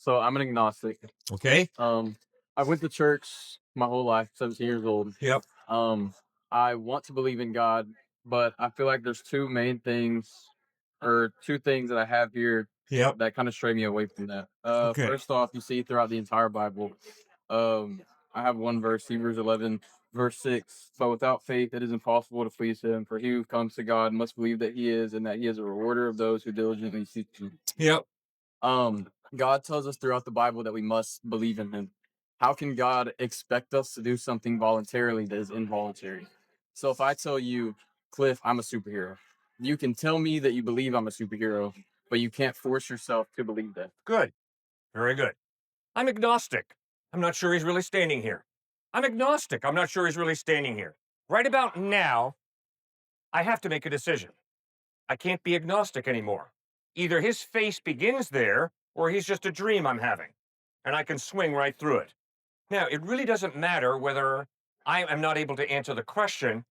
So I'm an agnostic. Okay. I went to church my whole life, 17 years old. Yep. Um, I want to believe in God, but I feel like there's two main things or two things that I have here Yep. that kind of stray me away from that. Okay. First off, you see throughout the entire Bible, I have one verse, Hebrews 11, verse 6. But without faith, it is impossible to please Him. For he who comes to God must believe that He is, and that He is a rewarder of those who diligently seek Him. Yep. God tells us throughout the Bible that we must believe in Him. How can God expect us to do something voluntarily that is involuntary? So if I tell you, Cliff, I'm a superhero, you can tell me that you believe I'm a superhero, but you can't force yourself to believe that. Good. Very good. I'm agnostic. I'm not sure he's really standing here. I'm agnostic. I'm not sure he's really standing here. Right about now, I have to make a decision. I can't be agnostic anymore. Either his face begins there, or he's just a dream I'm having, and I can swing right through it. Now, it really doesn't matter whether I am not able to answer the question,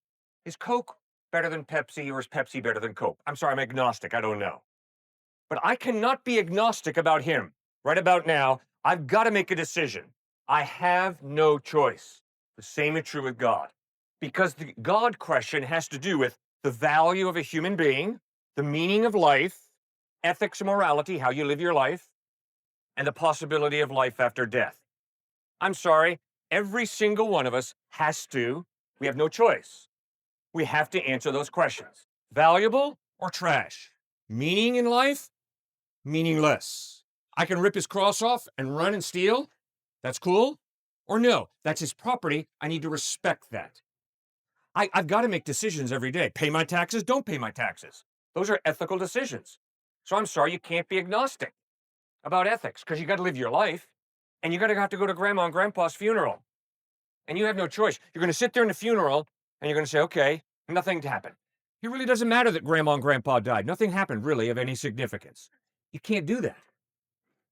is Coke better than Pepsi, or is Pepsi better than Coke? I'm sorry, I'm agnostic. I don't know. But I cannot be agnostic about him. Right about now, I've got to make a decision. I have no choice. The same is true with God. Because the God question has to do with the value of a human being, the meaning of life, ethics and morality, how you live your life, and the possibility of life after death. I'm sorry, every single one of us has to, we have no choice. We have to answer those questions. Valuable or trash? Meaning in life? Meaningless. I can rip his cross off and run and steal? That's cool? Or no, that's his property. I need to respect that. I've got to make decisions every day. Pay my taxes, don't pay my taxes. Those are ethical decisions. So I'm sorry, you can't be agnostic about ethics because you got to live your life and you got to have to go to grandma and grandpa's funeral. And you have no choice. You're going to sit there in the funeral and you're going to say, okay, nothing happened. It really doesn't matter that grandma and grandpa died. Nothing happened really of any significance. You can't do that.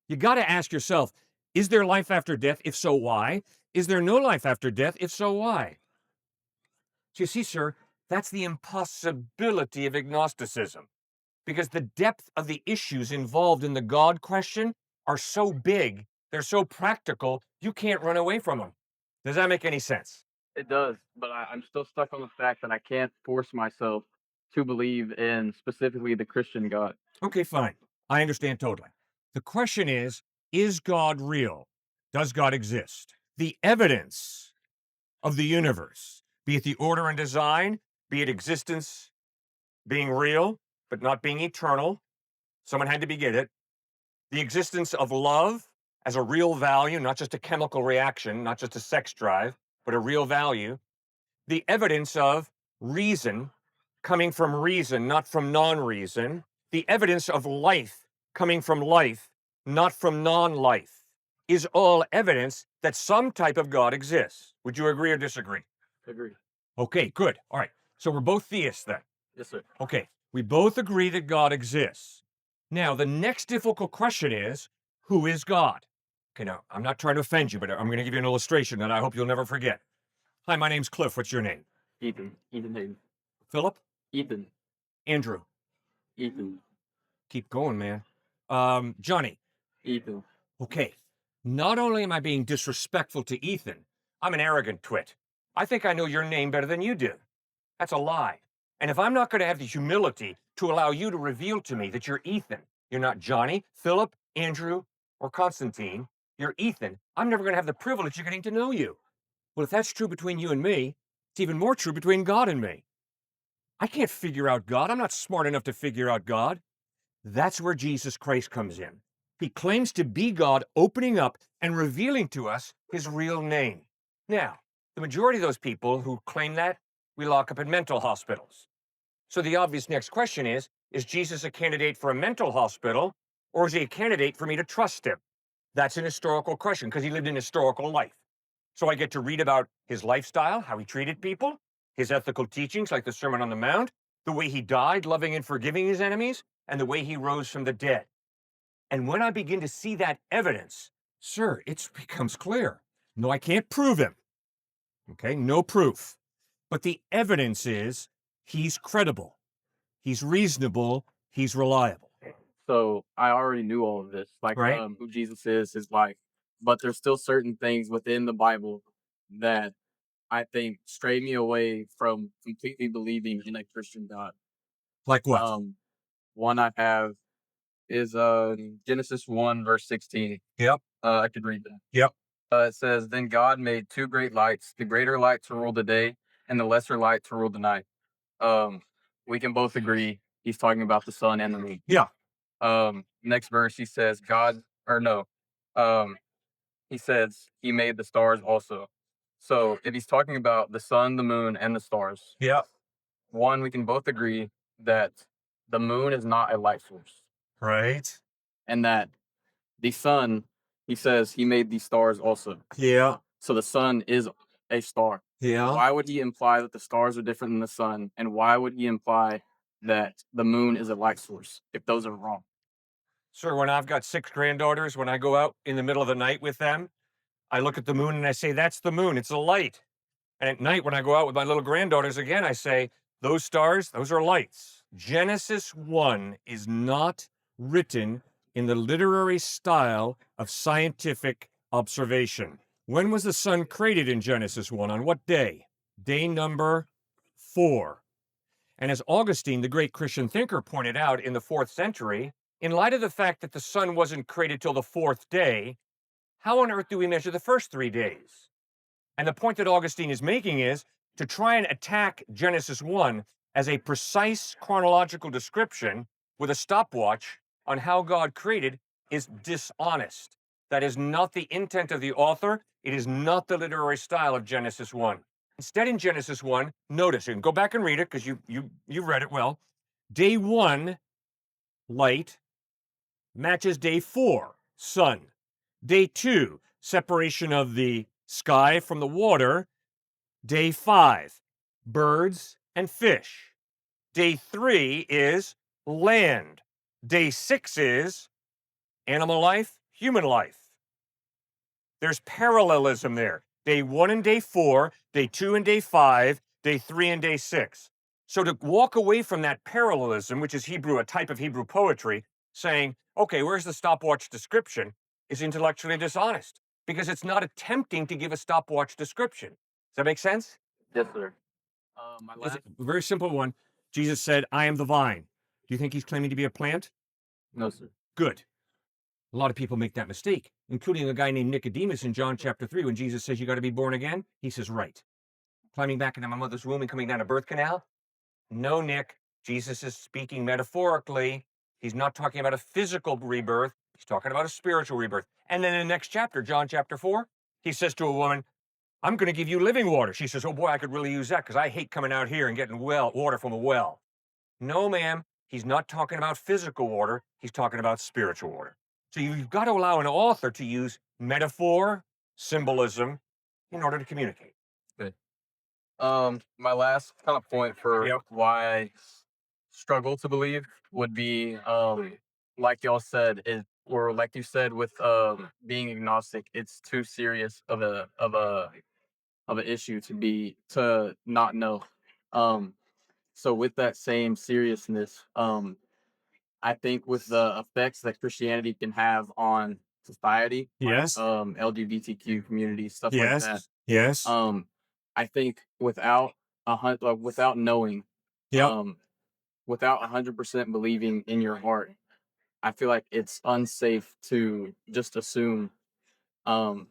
You got to ask yourself, is there life after death? If so, why? Is there no life after death? If so, why? So you see, sir, that's the impossibility of agnosticism, because the depth of the issues involved in the God question are so big, they're so practical, you can't run away from them. Does that make any sense? It does, but I'm still stuck on the fact that I can't force myself to believe in specifically the Christian God. Okay, fine. I understand totally. The question is God real? Does God exist? The evidence of the universe, be it the order and design, be it existence being real, but not being eternal. Someone had to begin it. The existence of love as a real value, not just a chemical reaction, not just a sex drive, but a real value. The evidence of reason coming from reason, not from non-reason. The evidence of life coming from life, not from non-life, is all evidence that some type of God exists. Would you agree or disagree? Agree. Okay, good. All right. So we're both theists then. Yes, sir. Okay. We both agree that God exists. Now, the next difficult question is, who is God? Okay, now, I'm not trying to offend you, but I'm going to give you an illustration that I hope you'll never forget. Hi, my name's Cliff. What's your name? Ethan. Ethan Hayden. Philip? Ethan. Andrew? Ethan. Keep going, man. Johnny? Ethan. Okay. Not only am I being disrespectful to Ethan, I'm an arrogant twit. I think I know your name better than you do. That's a lie. And if I'm not going to have the humility to allow you to reveal to me that you're Ethan, you're not Johnny, Philip, Andrew, or Constantine, you're Ethan, I'm never going to have the privilege of getting to know you. Well, if that's true between you and me, it's even more true between God and me. I can't figure out God. I'm not smart enough to figure out God. That's where Jesus Christ comes in. He claims to be God, opening up and revealing to us his real name. Now, the majority of those people who claim that, we lock up in mental hospitals. So the obvious next question is Jesus a candidate for a mental hospital, or is he a candidate for me to trust him? That's an historical question because he lived an historical life. So I get to read about his lifestyle, how he treated people, his ethical teachings like the Sermon on the Mount, the way he died, loving and forgiving his enemies, and the way he rose from the dead. And when I begin to see that evidence, sir, it becomes clear. No, I can't prove him. Okay, no proof. But the evidence is he's credible, he's reasonable, he's reliable. So I already knew all of this, like Right? who Jesus is, his life. But there's still certain things within the Bible that I think stray me away from completely believing in a Christian God. Like what? Um, one I have is Genesis 1 verse 16. Yep. I could read that. Yep. It says, "Then God made two great lights, the greater light to rule the day, and the lesser light to rule the night." Um, we can both agree he's talking about the sun and the moon. Yeah. Next verse he says, God or no, um, he says he made the stars also. So if he's talking about the sun, the moon, and the stars, Yeah. one, we can both agree that the moon is not a light source, Right. and that the sun, he says he made these stars also. Yeah. So the sun is a star. Yeah. Why would he imply that the stars are different than the sun? And why would he imply that the moon is a light source if those are wrong? Sir, when I've got 6 granddaughters, when I go out in the middle of the night with them, I look at the moon and I say, "That's the moon. It's a light." And at night, when I go out with my little granddaughters again, I say, "Those stars, those are lights." Genesis 1 is not written in the literary style of scientific observation. When was the sun created in Genesis 1? On what day? Day number 4. And as Augustine, the great Christian thinker, pointed out in the 4th century, in light of the fact that the sun wasn't created till the 4th day, how on earth do we measure the first 3 days? And the point that Augustine is making is to try and attack Genesis 1 as a precise chronological description with a stopwatch on how God created is dishonest. That is not the intent of the author. It is not the literary style of Genesis 1. Instead, in Genesis 1, notice, you can go back and read it because you read it well. Day 1, light, matches day 4, sun. Day 2, separation of the sky from the water. Day 5, birds and fish. Day 3 is land. Day 6 is animal life, human life. There's parallelism there. Day 1 and day 4, day 2 and day 5, day 3 and day 6. So to walk away from that parallelism, which is Hebrew, a type of Hebrew poetry, saying, okay, where's the stopwatch description, is intellectually dishonest because it's not attempting to give a stopwatch description. Does that make sense? Yes, sir. My It's last, a very simple one. Jesus said, I am the vine. Do you think he's claiming to be a plant? no, sir. Good. A lot of people make that mistake, including a guy named Nicodemus in John chapter 3 when Jesus says you got to be born again. He says, right. Climbing back into my mother's womb and coming down a birth canal? No, Nick. Jesus is speaking metaphorically. He's not talking about a physical rebirth. He's talking about a spiritual rebirth. And then in the next chapter, John chapter 4, he says to a woman, I'm going to give you living water. She says, oh boy, I could really use that because I hate coming out here and getting water from a well. No, ma'am, he's not talking about physical water. He's talking about spiritual water. So you've got to allow an author to use metaphor, symbolism in order to communicate. Good. My last kind of point for Yep. why I struggle to believe would be, like y'all said, or like you said with being agnostic, it's too serious of an issue to not know. Um, so with that same seriousness, I think with the effects that Christianity can have on society, Yes. LGBTQ community, stuff like that. Yes. Um, I think without knowing, Yep. um, without 100% believing in your heart, I feel like it's unsafe to just assume um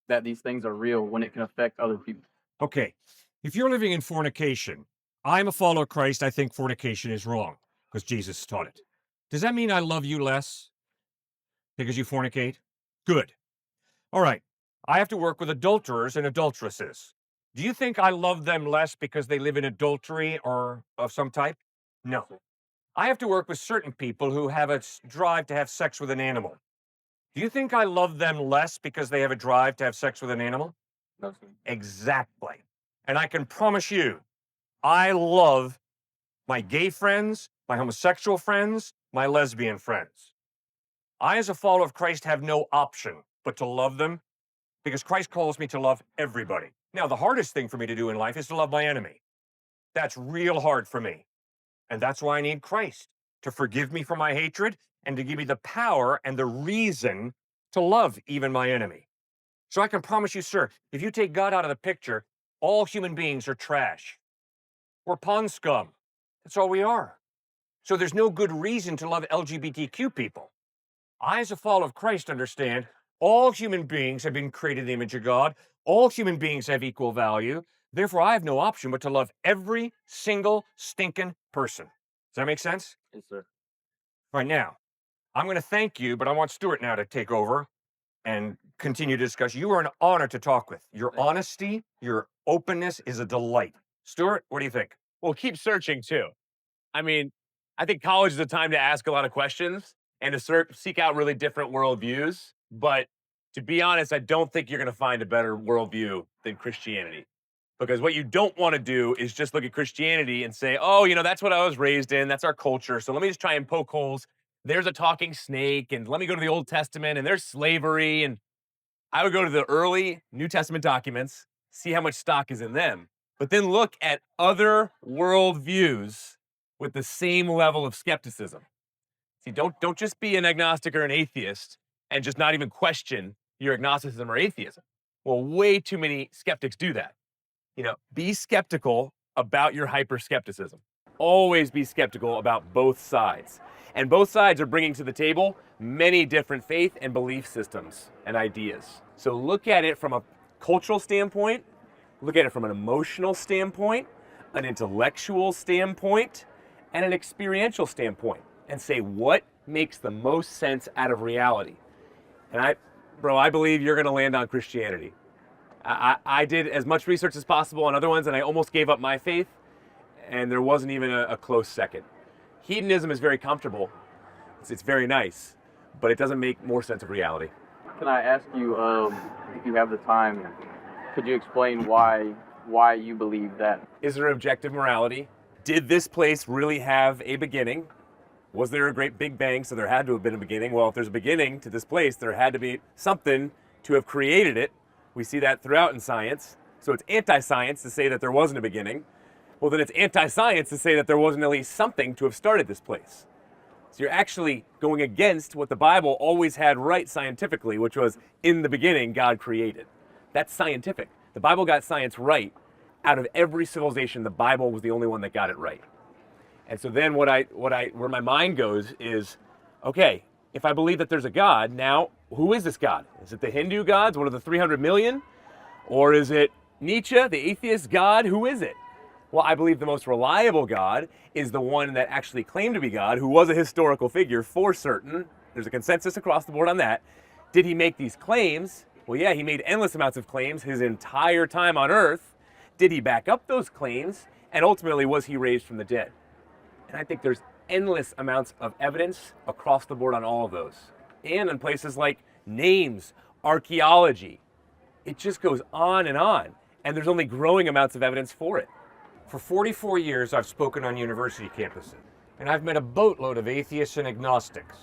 that these things are real when it can affect other people. Okay. If you're living in fornication, I'm a follower of Christ. I think fornication is wrong because Jesus taught it. Does that mean I love you less because you fornicate? Good. All right. I have to work with adulterers and adulteresses. Do you think I love them less because they live in adultery or of some type? No. I have to work with certain people who have a drive to have sex with an animal. Do you think I love them less because they have a drive to have sex with an animal? No, sir. Exactly. And I can promise you, I love my gay friends, my homosexual friends, my lesbian friends. I, as a follower of Christ, have no option but to love them because Christ calls me to love everybody. Now, the hardest thing for me to do in life is to love my enemy. That's real hard for me. And that's why I need Christ. to forgive me for my hatred, and to give me the power and the reason to love even my enemy. So I can promise you, sir, if you take God out of the picture, all human beings are trash. We're pond scum. That's all we are. So there's no good reason to love LGBTQ people. I, as a follower of Christ, understand all human beings have been created in the image of God. All human beings have equal value. Therefore, I have no option but to love every single stinking person. Does that make sense? Yes, sir. Right now, I'm going to thank you, but I want Stuart now to take over and continue to discuss. You are an honor to talk with. Your honesty, your openness is a delight. Stuart, what do you think? Well, keep searching too. I mean, I think college is a time to ask a lot of questions and to seek out really different worldviews. But to be honest, I don't think you're going to find a better worldview than Christianity. Because what you don't want to do is just look at Christianity and say, oh, that's what I was raised in. That's our culture. So let me just try and poke holes. There's a talking snake, and let me go to the Old Testament, and there's slavery. And I would go to the early New Testament documents, see how much stock is in them, but then look at other worldviews with the same level of skepticism. See, don't just be an agnostic or an atheist and just not even question your agnosticism or atheism. Well, way too many skeptics do that. Be skeptical about your hyper-skepticism. Always be skeptical about both sides. And both sides are bringing to the table many different faith and belief systems and ideas. So look at it from a cultural standpoint, look at it from an emotional standpoint, an intellectual standpoint, and an experiential standpoint, and say what makes the most sense out of reality. And I believe you're going to land on Christianity. I did as much research as possible on other ones, and I almost gave up my faith, and there wasn't even a close second. Hedonism is very comfortable. It's very nice, but it doesn't make more sense of reality. Can I ask you, if you have the time, could you explain why you believe that? Is there objective morality? Did this place really have a beginning? Was there a great big bang, so there had to have been a beginning? Well, if there's a beginning to this place, there had to be something to have created it. We see that throughout in science. So it's anti-science to say that there wasn't a beginning. Well, then it's anti-science to say that there wasn't at least something to have started this place. So you're actually going against what the Bible always had right scientifically, which was, in the beginning, God created. That's scientific. The Bible got science right. Out of every civilization, the Bible was the only one that got it right. And so then where my mind goes is, okay, if I believe that there's a God, now who is this God? Is it the Hindu gods, one of the 300 million? Or is it Nietzsche, the atheist God? Who is it? Well, I believe the most reliable God is the one that actually claimed to be God, who was a historical figure for certain. There's a consensus across the board on that. Did he make these claims? Well, yeah, he made endless amounts of claims his entire time on earth. Did he back up those claims? And ultimately, was he raised from the dead? And I think there's endless amounts of evidence across the board on all of those. And in places like names, archaeology. It just goes on. And there's only growing amounts of evidence for it. For 44 years, I've spoken on university campuses, and I've met a boatload of atheists and agnostics.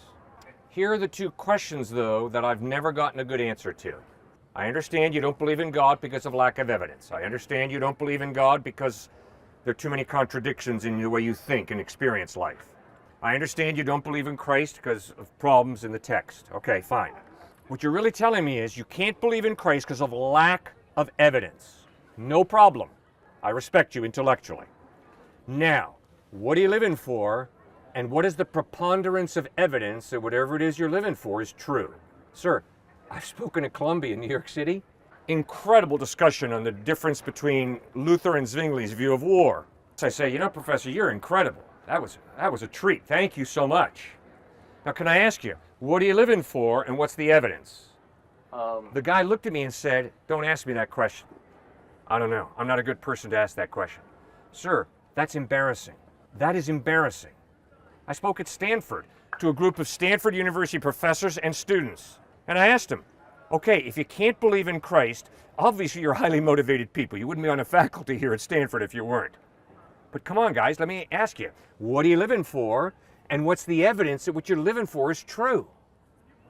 Here are the two questions, though, that I've never gotten a good answer to. I understand you don't believe in God because of lack of evidence. I understand you don't believe in God because there are too many contradictions in the way you think and experience life. I understand you don't believe in Christ because of problems in the text. Okay, fine. What you're really telling me is you can't believe in Christ because of lack of evidence. No problem. I respect you intellectually. Now, what are you living for, and what is the preponderance of evidence that whatever it is you're living for is true? Sir, I've spoken at Columbia in New York City. Incredible discussion on the difference between Luther and Zwingli's view of war. So I say, Professor, you're incredible. That was a treat. Thank you so much. Now, can I ask you, what are you living for, and what's the evidence? The guy looked at me and said, don't ask me that question. I don't know. I'm not a good person to ask that question. Sir, that's embarrassing. That is embarrassing. I spoke at Stanford to a group of Stanford University professors and students. And I asked them, okay, if you can't believe in Christ, obviously you're highly motivated people. You wouldn't be on a faculty here at Stanford if you weren't. But come on, guys, let me ask you, what are you living for? And what's the evidence that what you're living for is true?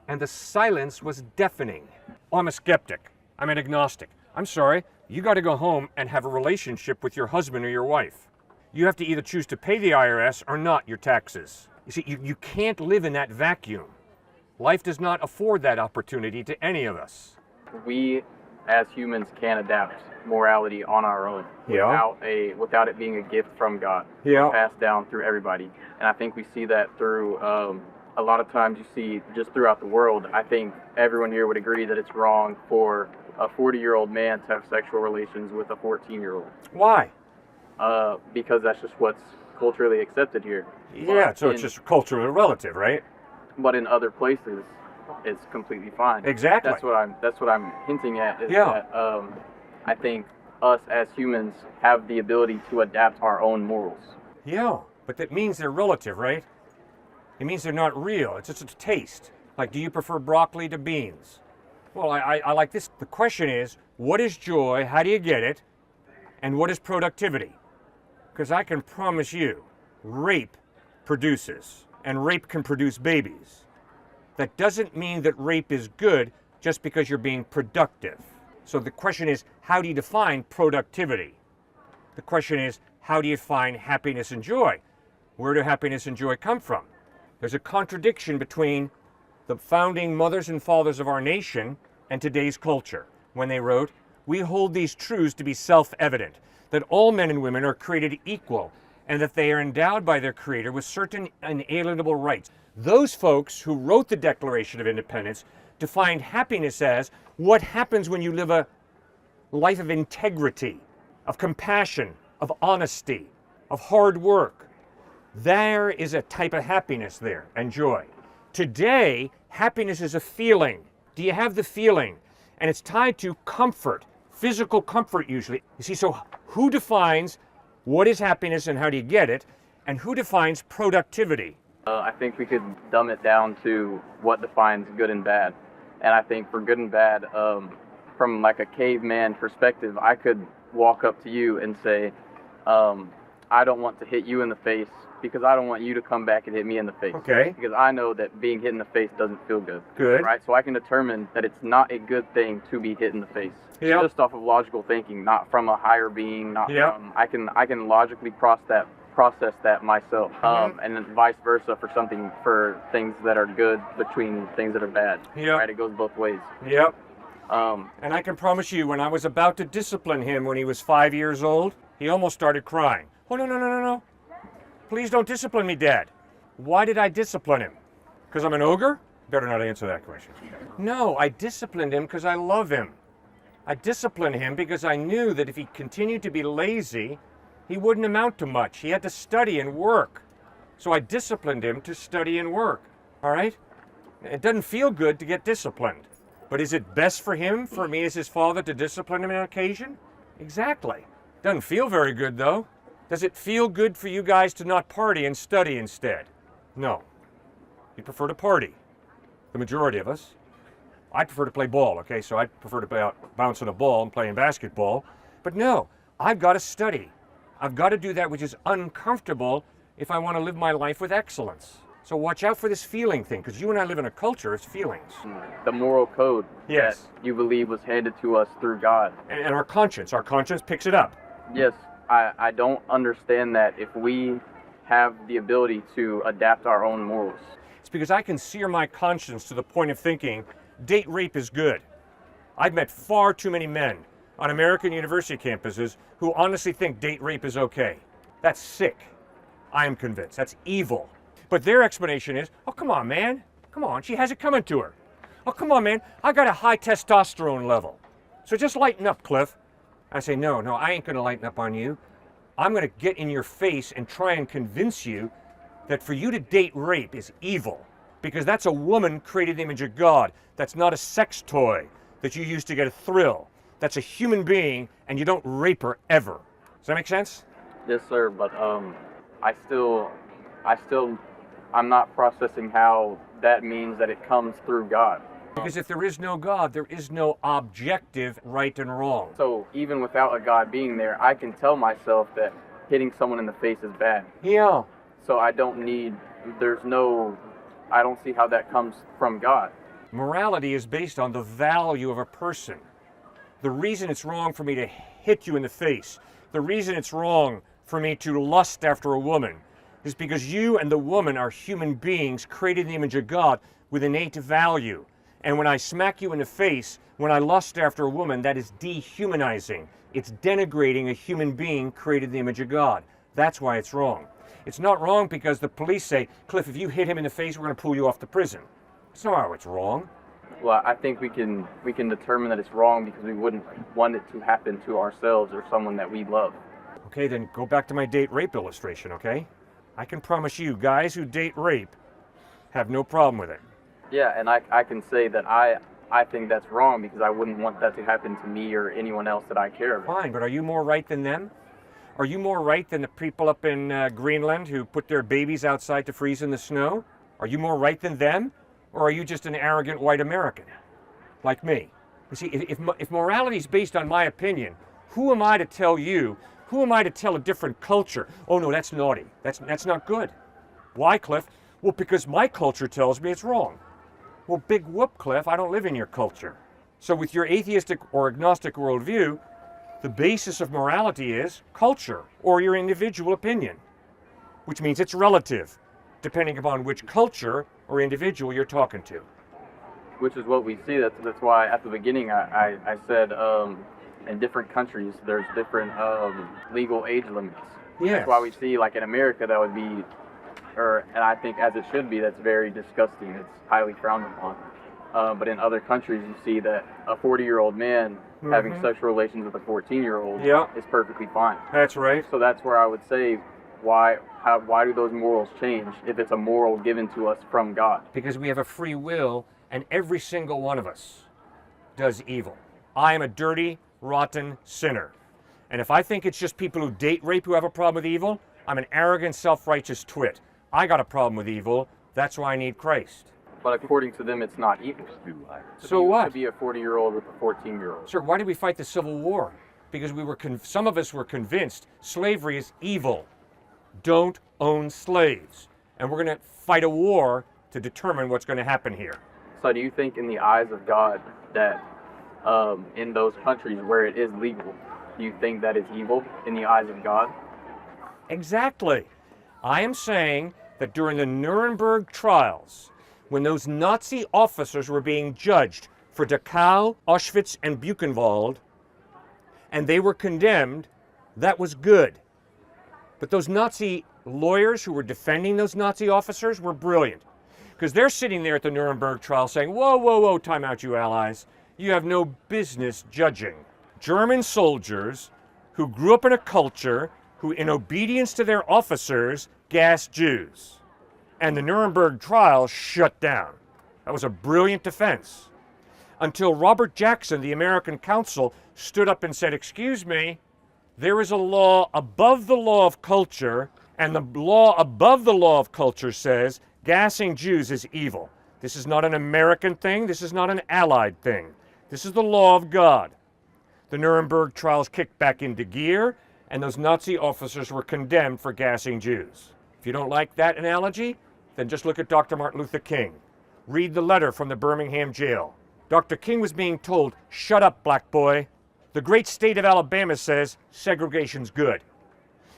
And the silence was deafening. Oh, I'm a skeptic. I'm an agnostic. I'm sorry. You got to go home and have a relationship with your husband or your wife. You have to either choose to pay the IRS or not your taxes. You see, you can't live in that vacuum. Life does not afford that opportunity to any of us. We as humans can adapt morality on our own without it being a gift from God, passed down through everybody. And I think we see that through a lot of times you see just throughout the world. I think everyone here would agree that it's wrong for a 40-year-old man to have sexual relations with a 14-year-old. Why? Because that's just what's culturally accepted here. Yeah, so it's just culturally relative, right? But in other places, it's completely fine. Exactly. That's what I'm hinting at. Is that I think us as humans have the ability to adapt our own morals. Yeah, but that means they're relative, right? It means they're not real. It's just a taste. Like, do you prefer broccoli to beans? Well, I like this. The question is, what is joy? How do you get it? And what is productivity? Because I can promise you, rape produces, and rape can produce babies. That doesn't mean that rape is good just because you're being productive. So the question is, how do you define productivity? The question is, how do you define happiness and joy? Where do happiness and joy come from? There's a contradiction between the founding mothers and fathers of our nation and today's culture when they wrote, "We hold these truths to be self-evident, that all men and women are created equal, and that they are endowed by their Creator with certain inalienable rights." Those folks who wrote the Declaration of Independence defined happiness as what happens when you live a life of integrity, of compassion, of honesty, of hard work. There is a type of happiness there and joy. Today, happiness is a feeling. Do you have the feeling? And it's tied to comfort, physical comfort usually. You see, so who defines what is happiness and how do you get it? And who defines productivity? I think we could dumb it down to what defines good and bad. And I think for good and bad, from like a caveman perspective, I could walk up to you and say, I don't want to hit you in the face because I don't want you to come back and hit me in the face. Okay. Because I know that being hit in the face doesn't feel good. Good. Right? So I can determine that it's not a good thing to be hit in the face. Yep. Just off of logical thinking, not from a higher being, not Yep. from, I can logically process that myself. And then vice versa for things that are good between things that are bad. Yep. Right? It goes both ways. Yep. And I can promise you, when I was about to discipline him when he was 5 years old, he almost started crying. Oh, no. Please don't discipline me, Dad. Why did I discipline him? Because I'm an ogre? Better not answer that question. No, I disciplined him because I love him. I disciplined him because I knew that if he continued to be lazy, he wouldn't amount to much. He had to study and work. So I disciplined him to study and work. All right? It doesn't feel good to get disciplined. But is it best for him, for me as his father, to discipline him on occasion? Exactly. Doesn't feel very good, though. Does it feel good for you guys to not party and study instead? No. You prefer to party. The majority of us. I prefer to play ball, okay? So I prefer to play out bouncing a ball and playing basketball. But no, I've got to study. I've got to do that which is uncomfortable if I want to live my life with excellence. So watch out for this feeling thing, because you and I live in a culture of feelings. The moral code Yes. that you believe was handed to us through God. And our conscience picks it up. Yes, I don't understand that if we have the ability to adapt our own morals. It's because I can sear my conscience to the point of thinking date rape is good. I've met far too many men on American university campuses who honestly think date rape is okay. That's sick. I am convinced. That's evil. But their explanation is, oh, come on, man. Come on, she has it coming to her. Oh, come on, man. I got a high testosterone level. So just lighten up, Cliff. I say, no, I ain't going to lighten up on you. I'm going to get in your face and try and convince you that for you to date rape is evil. Because that's a woman created in the image of God. That's not a sex toy that you use to get a thrill. That's a human being, and you don't rape her ever. Does that make sense? Yes, sir, but I'm not processing how that means that it comes through God. Because if there is no God, there is no objective right and wrong. So even without a God being there, I can tell myself that hitting someone in the face is bad. Yeah. So I don't see how that comes from God. Morality is based on the value of a person. The reason it's wrong for me to hit you in the face, the reason it's wrong for me to lust after a woman, is because you and the woman are human beings created in the image of God with innate value. And when I smack you in the face, when I lust after a woman, that is dehumanizing. It's denigrating a human being created in the image of God. That's why it's wrong. It's not wrong because the police say, Cliff, if you hit him in the face, we're going to pull you off the prison. That's not how it's wrong. Well, I think we can determine that it's wrong because we wouldn't want it to happen to ourselves or someone that we love. Okay, then go back to my date rape illustration, okay? I can promise you, guys who date rape have no problem with it. Yeah, and I can say that I think that's wrong because I wouldn't want that to happen to me or anyone else that I care about. Fine, but are you more right than them? Are you more right than the people up in Greenland who put their babies outside to freeze in the snow? Are you more right than them? Or are you just an arrogant white American, like me? You see, if morality is based on my opinion, who am I to tell you, who am I to tell a different culture, oh no, that's naughty, that's not good? Why, Cliff? Well, because my culture tells me it's wrong. Well, big whoop, Cliff, I don't live in your culture. So with your atheistic or agnostic worldview, the basis of morality is culture or your individual opinion, which means it's relative, depending upon which culture or individual you're talking to. Which is what we see. That's why at the beginning I said in different countries there's different legal age limits. Yes. That's why we see, like in America, that would be, and I think as it should be, that's very disgusting. It's highly frowned upon. But in other countries, you see that a 40-year-old man having sexual relations with a 14-year-old is perfectly fine. That's right. So that's where I would say, why do those morals change if it's a moral given to us from God? Because we have a free will, and every single one of us does evil. I am a dirty, rotten sinner. And if I think it's just people who date rape who have a problem with evil, I'm an arrogant, self-righteous twit. I got a problem with evil. That's why I need Christ. But according to them, it's not evil. So what? To be a 40-year-old with a 14-year-old. Sir, why did we fight the Civil War? Because we were some of us were convinced slavery is evil. Don't own slaves. And we're going to fight a war to determine what's going to happen here. So do you think in the eyes of God that in those countries where it is legal, do you think that it's evil in the eyes of God? Exactly. I am saying that during the Nuremberg trials, when those Nazi officers were being judged for Dachau, Auschwitz, and Buchenwald, and they were condemned, that was good. But those Nazi lawyers who were defending those Nazi officers were brilliant. Because they're sitting there at the Nuremberg trial saying, whoa, whoa, whoa, time out, you allies. You have no business judging. German soldiers who grew up in a culture who, in obedience to their officers, gassed Jews. And the Nuremberg trial shut down. That was a brilliant defense. Until Robert Jackson, the American consul, stood up and said, excuse me, there is a law above the law of culture, and the law above the law of culture says gassing Jews is evil. This is not an American thing. This is not an Allied thing. This is the law of God. The Nuremberg trials kicked back into gear, and those Nazi officers were condemned for gassing Jews. If you don't like that analogy, then just look at Dr. Martin Luther King. Read the letter from the Birmingham jail. Dr. King was being told, shut up, black boy. The great state of Alabama says segregation's good.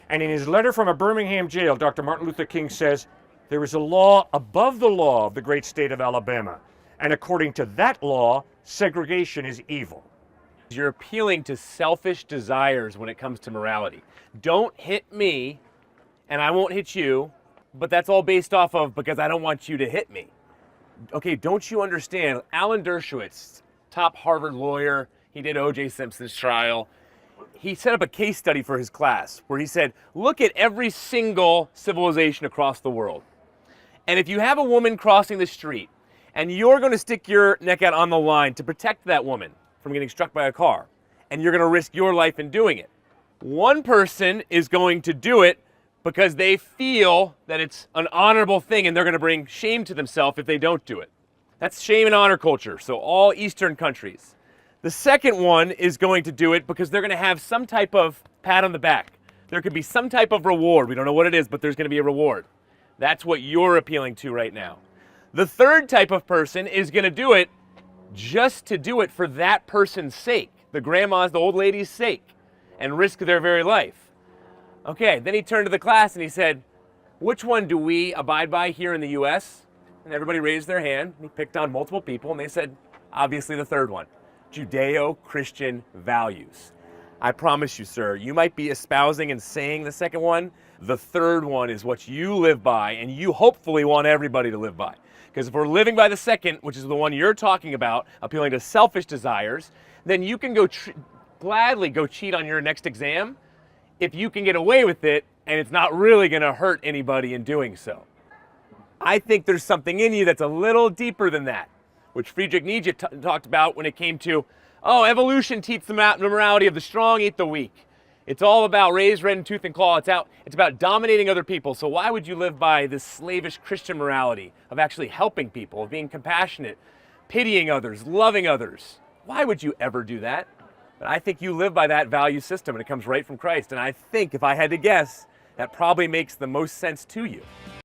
And in his letter from a Birmingham jail, Dr. Martin Luther King says, there is a law above the law of the great state of Alabama. And according to that law, segregation is evil. You're appealing to selfish desires when it comes to morality. Don't hit me, and I won't hit you, but that's all based off of because I don't want you to hit me. Okay, don't you understand? Alan Dershowitz, top Harvard lawyer, he did O.J. Simpson's trial. He set up a case study for his class where he said, look at every single civilization across the world. And if you have a woman crossing the street and you're going to stick your neck out on the line to protect that woman from getting struck by a car, and you're going to risk your life in doing it, one person is going to do it because they feel that it's an honorable thing and they're going to bring shame to themselves if they don't do it. That's shame and honor culture, so all Eastern countries. The second one is going to do it because they're going to have some type of pat on the back. There could be some type of reward. We don't know what it is, but there's going to be a reward. That's what you're appealing to right now. The third type of person is going to do it just to do it for that person's sake, the grandma's, the old lady's sake, and risk their very life. Okay, then he turned to the class and he said, which one do we abide by here in the US? And everybody raised their hand. He picked on multiple people and they said, obviously the third one, Judeo-Christian values. I promise you, sir, you might be espousing and saying the second one. The third one is what you live by and you hopefully want everybody to live by. Because if we're living by the second, which is the one you're talking about, appealing to selfish desires, then you can go gladly go cheat on your next exam if you can get away with it and it's not really going to hurt anybody in doing so. I think there's something in you that's a little deeper than that, which Friedrich Nietzsche talked about when it came to, oh, evolution teaches the morality of the strong eat the weak. It's all about raise, rend, tooth, and claw. It's about dominating other people. So why would you live by this slavish Christian morality of actually helping people, of being compassionate, pitying others, loving others? Why would you ever do that? But I think you live by that value system and it comes right from Christ. And I think if I had to guess, that probably makes the most sense to you.